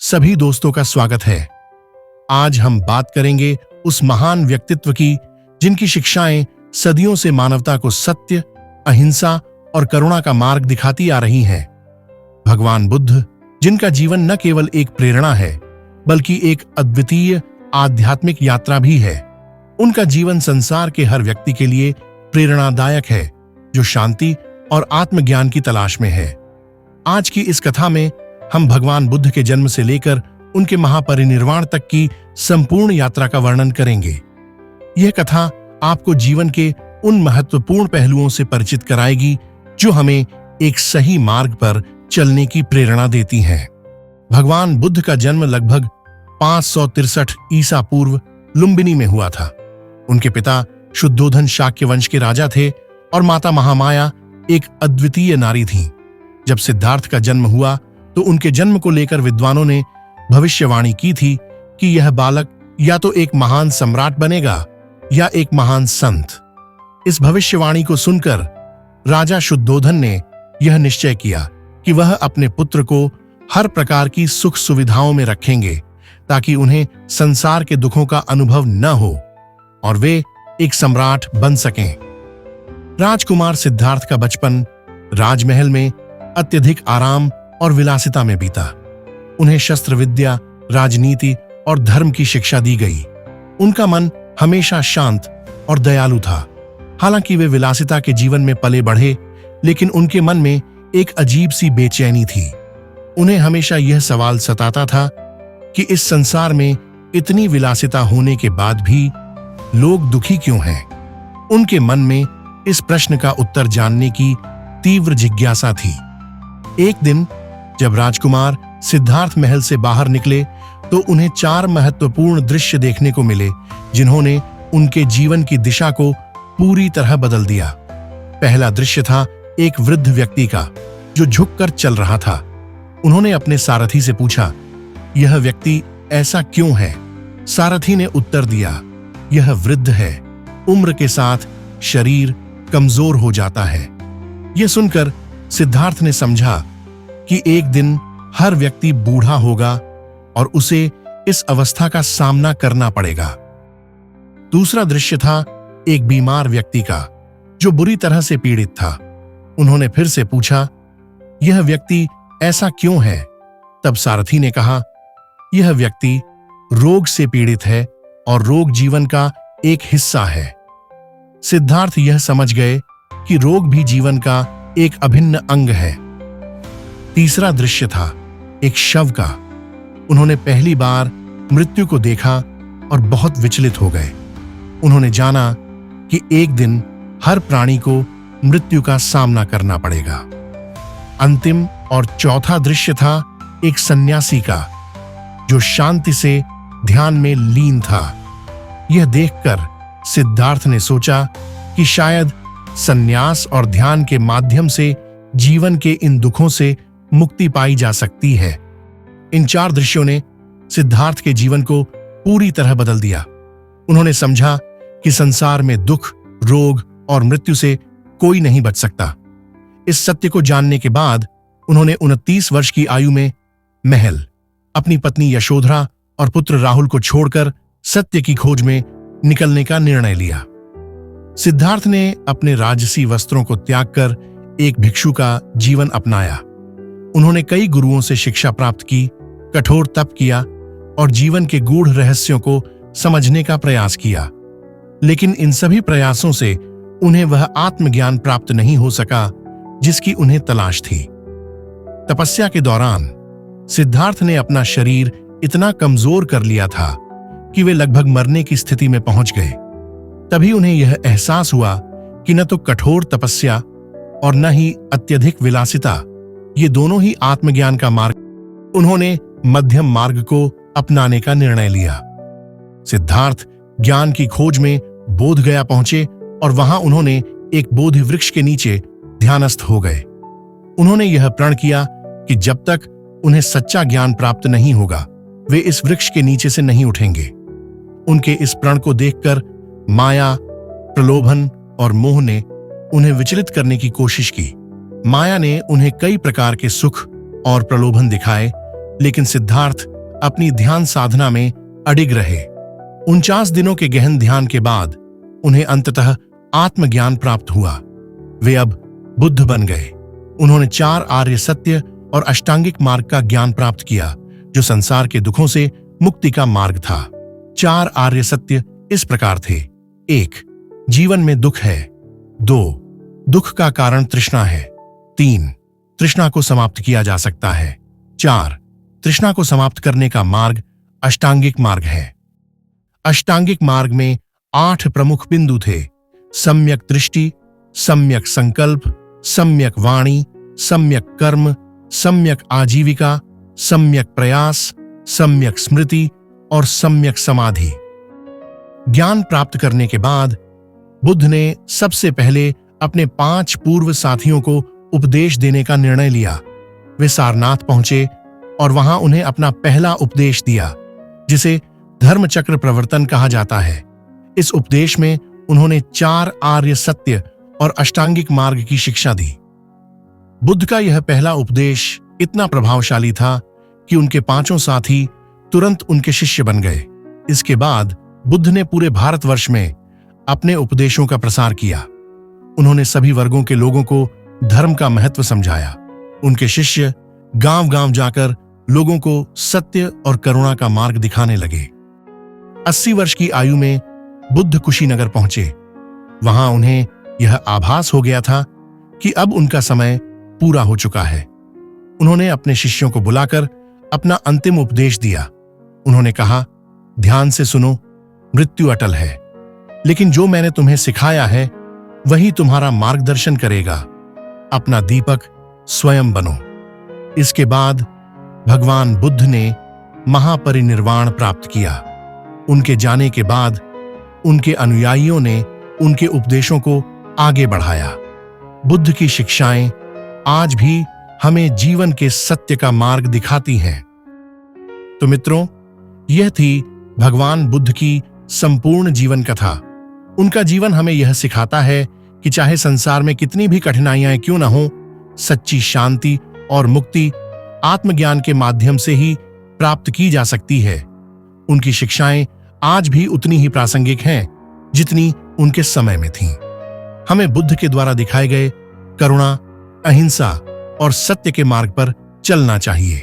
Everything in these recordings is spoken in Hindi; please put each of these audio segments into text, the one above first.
सभी दोस्तों का स्वागत है। आज हम बात करेंगे उस महान व्यक्तित्व की जिनकी शिक्षाएं सदियों से मानवता को सत्य, अहिंसा और करुणा का मार्ग दिखाती आ रही हैं। भगवान बुद्ध, जिनका जीवन न केवल एक प्रेरणा है बल्कि एक अद्वितीय आध्यात्मिक यात्रा भी है। उनका जीवन संसार के हर व्यक्ति के लिए प्रेरणादायक है जो शांति और आत्मज्ञान की तलाश में है। आज की इस कथा में हम भगवान बुद्ध के जन्म से लेकर उनके महापरिनिर्वाण तक की संपूर्ण यात्रा का वर्णन करेंगे। यह कथा आपको जीवन के उन महत्वपूर्ण पहलुओं से परिचित कराएगी जो हमें एक सही मार्ग पर चलने की प्रेरणा देती हैं। भगवान बुद्ध का जन्म लगभग 563 ईसा पूर्व लुम्बिनी में हुआ था। उनके पिता शुद्धोधन शाक्य वंश के राजा थे और माता महामाया एक अद्वितीय नारी थीं। जब सिद्धार्थ का जन्म हुआ तो उनके जन्म को लेकर विद्वानों ने भविष्यवाणी की थी कि यह बालक या तो एक महान सम्राट बनेगा या एक महान संत। इस भविष्यवाणी को सुनकर राजा शुद्धोधन ने यह निश्चय किया कि वह अपने पुत्र को हर प्रकार की सुख सुविधाओं में रखेंगे ताकि उन्हें संसार के दुखों का अनुभव न हो और वे एक सम्राट बन सकें। राजकुमार सिद्धार्थ का बचपन राजमहल में अत्यधिक आराम और विलासिता में बीता। उन्हें शस्त्र विद्या, राजनीति और धर्म की शिक्षा दी गई। उनका मन हमेशा शांत और दयालु था। हालांकि वे विलासिता के जीवन में पले बढ़े, लेकिन उनके मन में एक अजीब सी बेचैनी थी। उन्हें हमेशा यह सवाल सताता था कि इस संसार में इतनी विलासिता होने के बाद भी लोग दुखी क्यों हैं। उनके मन में इस प्रश्न का उत्तर जानने की तीव्र जिज्ञासा थी। एक दिन जब राजकुमार सिद्धार्थ महल से बाहर निकले तो उन्हें 4 महत्वपूर्ण दृश्य देखने को मिले जिन्होंने उनके जीवन की दिशा को पूरी तरह बदल दिया। पहला दृश्य था एक वृद्ध व्यक्ति का जो झुककर चल रहा था। उन्होंने अपने सारथी से पूछा, यह व्यक्ति ऐसा क्यों है? सारथी ने उत्तर दिया, यह वृद्ध है। उम्र के साथ शरीर कमजोर हो जाता है। यह सुनकर सिद्धार्थ ने समझा कि एक दिन हर व्यक्ति बूढ़ा होगा और उसे इस अवस्था का सामना करना पड़ेगा। दूसरा दृश्य था एक बीमार व्यक्ति का जो बुरी तरह से पीड़ित था। उन्होंने फिर से पूछा, यह व्यक्ति ऐसा क्यों है? तब सारथी ने कहा, यह व्यक्ति रोग से पीड़ित है और रोग जीवन का एक हिस्सा है। सिद्धार्थ यह समझ गए कि रोग भी जीवन का एक अभिन्न अंग है। तीसरा दृश्य था एक शव का। उन्होंने पहली बार मृत्यु को देखा और बहुत विचलित हो गए। उन्होंने जाना कि एक दिन हर प्राणी को मृत्यु का सामना करना पड़ेगा। अंतिम और चौथा दृश्य था एक सन्यासी का जो शांति से ध्यान में लीन था। यह देखकर सिद्धार्थ ने सोचा कि शायद सन्यास और ध्यान के माध्यम से जीवन के इन दुखों से मुक्ति पाई जा सकती है। इन 4 दृश्यों ने सिद्धार्थ के जीवन को पूरी तरह बदल दिया। उन्होंने समझा कि संसार में दुख, रोग और मृत्यु से कोई नहीं बच सकता। इस सत्य को जानने के बाद उन्होंने 29 वर्ष की आयु में महल, अपनी पत्नी यशोधरा और पुत्र राहुल को छोड़कर सत्य की खोज में निकलने का निर्णय लिया। सिद्धार्थ ने अपने राजसी वस्त्रों को त्याग कर एक भिक्षु का जीवन अपनाया। उन्होंने कई गुरुओं से शिक्षा प्राप्त की, कठोर तप किया और जीवन के गूढ़ रहस्यों को समझने का प्रयास किया। लेकिन इन सभी प्रयासों से उन्हें वह आत्मज्ञान प्राप्त नहीं हो सका जिसकी उन्हें तलाश थी। तपस्या के दौरान सिद्धार्थ ने अपना शरीर इतना कमजोर कर लिया था कि वे लगभग मरने की स्थिति में पहुंच गए। तभी उन्हें यह एहसास हुआ कि न तो कठोर तपस्या और न ही अत्यधिक विलासिता, ये दोनों ही आत्मज्ञान का मार्ग। उन्होंने मध्यम मार्ग को अपनाने का निर्णय लिया। सिद्धार्थ ज्ञान की खोज में बोध गया पहुंचे और वहां उन्होंने एक बोधि वृक्ष के नीचे ध्यानस्थ हो गए। उन्होंने यह प्रण किया कि जब तक उन्हें सच्चा ज्ञान प्राप्त नहीं होगा वे इस वृक्ष के नीचे से नहीं उठेंगे। उनके इस प्रण को देखकर माया, प्रलोभन और मोह ने उन्हें विचलित करने की कोशिश की। माया ने उन्हें कई प्रकार के सुख और प्रलोभन दिखाए, लेकिन सिद्धार्थ अपनी ध्यान साधना में अडिग रहे। 49 दिनों के गहन ध्यान के बाद उन्हें अंततः आत्मज्ञान प्राप्त हुआ। वे अब बुद्ध बन गए। उन्होंने 4 आर्य सत्य और अष्टांगिक मार्ग का ज्ञान प्राप्त किया, जो संसार के दुखों से मुक्ति का मार्ग था। 4 आर्य सत्य इस प्रकार थे। 1. जीवन में दुख है। 2. दुख का कारण तृष्णा है। 3. तृष्णा को समाप्त किया जा सकता है। 4. तृष्णा को समाप्त करने का मार्ग अष्टांगिक मार्ग है। अष्टांगिक मार्ग में 8 प्रमुख बिंदु थे: सम्यक दृष्टि, सम्यक संकल्प, सम्यक वाणी, सम्यक कर्म, सम्यक आजीविका, सम्यक प्रयास, सम्यक स्मृति और सम्यक समाधि। ज्ञान प्राप्त करने के बाद बुद्ध ने सबसे पहले अपने 5 पूर्व साथियों को उपदेश देने का निर्णय लिया। वे सारनाथ पहुंचे और वहां उन्हें अपना पहला उपदेश दिया, जिसे धर्मचक्र प्रवर्तन कहा जाता है। इस उपदेश में उन्होंने 4 आर्य सत्य और अष्टांगिक मार्ग की शिक्षा दी। बुद्ध का यह पहला उपदेश इतना प्रभावशाली था कि उनके 5 साथी तुरंत उनके शिष्य बन गए। इसके बाद बुद्ध ने पूरे भारतवर्ष में अपने उपदेशों का प्रसार किया। उन्होंने सभी वर्गों के लोगों को धर्म का महत्व समझाया। उनके शिष्य गांव-गांव जाकर लोगों को सत्य और करुणा का मार्ग दिखाने लगे। 80 वर्ष की आयु में बुद्ध कुशीनगर पहुंचे। वहां उन्हें यह आभास हो गया था कि अब उनका समय पूरा हो चुका है। उन्होंने अपने शिष्यों को बुलाकर अपना अंतिम उपदेश दिया। उन्होंने कहा, ध्यान से सुनो, मृत्यु अटल है, लेकिन जो मैंने तुम्हें सिखाया है वही तुम्हारा मार्गदर्शन करेगा। अपना दीपक स्वयं बनो। इसके बाद भगवान बुद्ध ने महापरिनिर्वाण प्राप्त किया। उनके जाने के बाद उनके अनुयायियों ने उनके उपदेशों को आगे बढ़ाया। बुद्ध की शिक्षाएं आज भी हमें जीवन के सत्य का मार्ग दिखाती हैं। तो मित्रों, यह थी भगवान बुद्ध की संपूर्ण जीवन कथा। उनका जीवन हमें यह सिखाता है कि चाहे संसार में कितनी भी कठिनाइयां क्यों न हो, सच्ची शांति और मुक्ति आत्मज्ञान के माध्यम से ही प्राप्त की जा सकती है। उनकी शिक्षाएं आज भी उतनी ही प्रासंगिक हैं जितनी उनके समय में थीं। हमें बुद्ध के द्वारा दिखाए गए करुणा, अहिंसा और सत्य के मार्ग पर चलना चाहिए।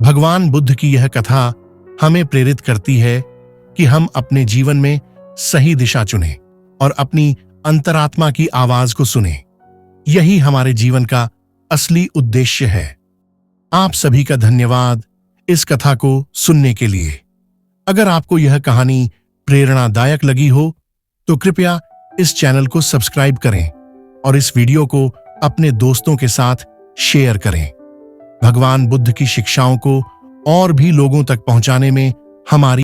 भगवान बुद्ध की यह कथा हमें प्रेरित करती है कि हम अपने जीवन में सही दिशा चुनें और अपनी अंतरात्मा की आवाज को सुनें। यही हमारे जीवन का असली उद्देश्य है। आप सभी का धन्यवाद इस कथा को सुनने के लिए। अगर आपको यह कहानी प्रेरणादायक लगी हो तो कृपया इस चैनल को सब्सक्राइब करें और इस वीडियो को अपने दोस्तों के साथ शेयर करें। भगवान बुद्ध की शिक्षाओं को और भी लोगों तक पहुंचाने में हमारी